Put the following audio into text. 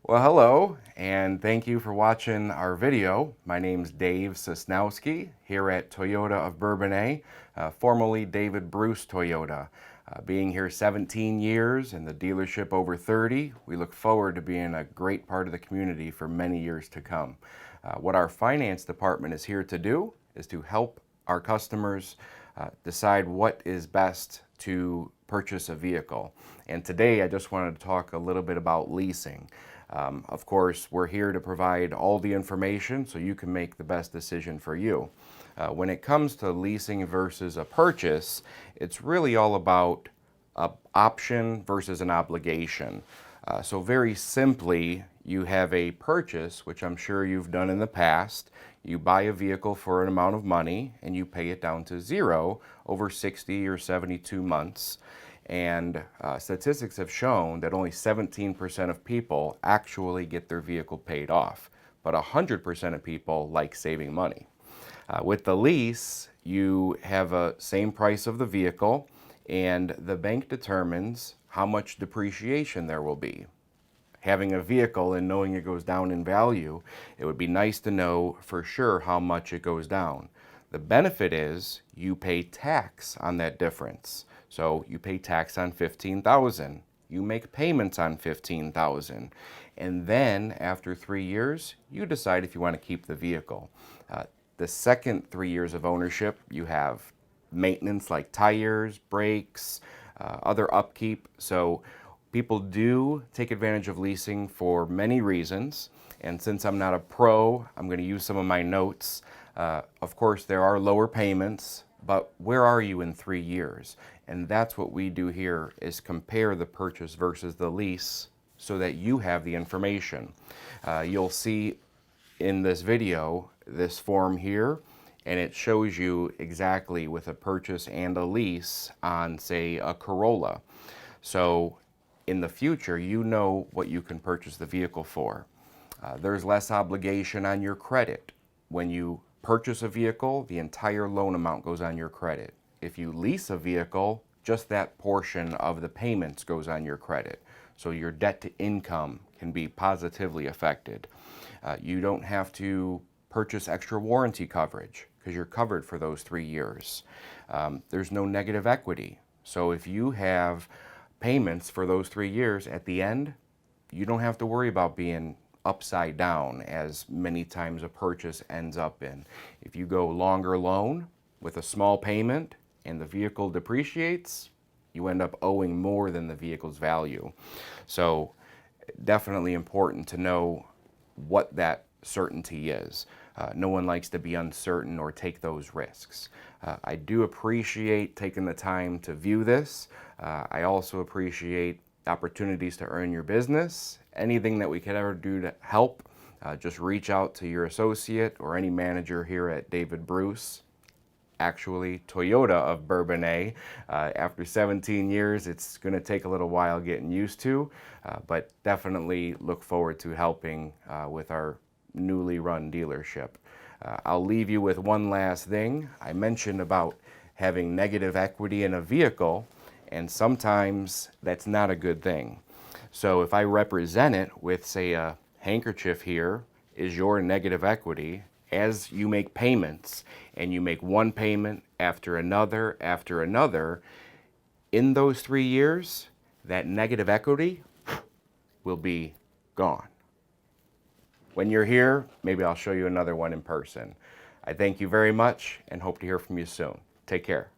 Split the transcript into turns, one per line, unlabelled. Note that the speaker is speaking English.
Well, hello, and thank you for watching our video. My name's Dave Sosnowski here at Toyota of Bourbonnais, formerly David Bruce Toyota. Being here 17 years and the dealership over 30, we look forward to being a great part of the community for many years to come. What our finance department is here to do is to help our customers decide what is best to purchase a vehicle. And today I just wanted to talk a little bit about leasing. Of course, we're here to provide all the information so you can make the best decision for you. When it comes to leasing versus a purchase, it's really all about an option versus an obligation. So very simply, you have a purchase, which I'm sure you've done in the past. You buy a vehicle for an amount of money and you pay it down to zero over 60 or 72 months. And statistics have shown that only 17% of people actually get their vehicle paid off, but 100% of people like saving money. With the lease, you have a same price of the vehicle, and the bank determines how much depreciation there will be. Having a vehicle and knowing it goes down in value, it would be nice to know for sure how much it goes down. The benefit is you pay tax on that difference. So you pay tax on $15,000. You make payments on $15,000. And then after 3 years, you decide if you want to keep the vehicle. The second 3 years of ownership, you have maintenance like tires, brakes, other upkeep. So people do take advantage of leasing for many reasons. And since I'm not a pro, I'm going to use some of my notes. Of course, there are lower payments, but where are you in 3 years? And that's what we do here, is compare the purchase versus the lease so that you have the information. You'll see in this video this form here, and it shows you exactly with a purchase and a lease on, say, a Corolla. So in the future, you know what you can purchase the vehicle for. There's less obligation on your credit. When you purchase a vehicle, the entire loan amount goes on your credit. If you lease a vehicle, just that portion of the payments goes on your credit. So your debt to income can be positively affected. You don't have to purchase extra warranty coverage because you're covered for those 3 years. There's no negative equity. So if you have payments for those 3 years at the end, you don't have to worry about being upside down as many times a purchase ends up in. If you go longer loan with a small payment and the vehicle depreciates, you end up owing more than the vehicle's value. So definitely important to know what that certainty is. No one likes to be uncertain or take those risks. I do appreciate taking the time to view this. I also appreciate opportunities to earn your business. Anything that we could ever do to help, just reach out to your associate or any manager here at David Bruce. Actually, Toyota of Bourbonnais. After 17 years, it's going to take a little while getting used to, but definitely look forward to helping with our newly run dealership. I'll leave you with one last thing. I mentioned about having negative equity in a vehicle, and sometimes that's not a good thing. So if I represent it with, say, a handkerchief here is your negative equity, as you make payments and you make one payment after another, in those 3 years, that negative equity will be gone. When you're here, maybe I'll show you another one in person. I thank you very much and hope to hear from you soon. Take care.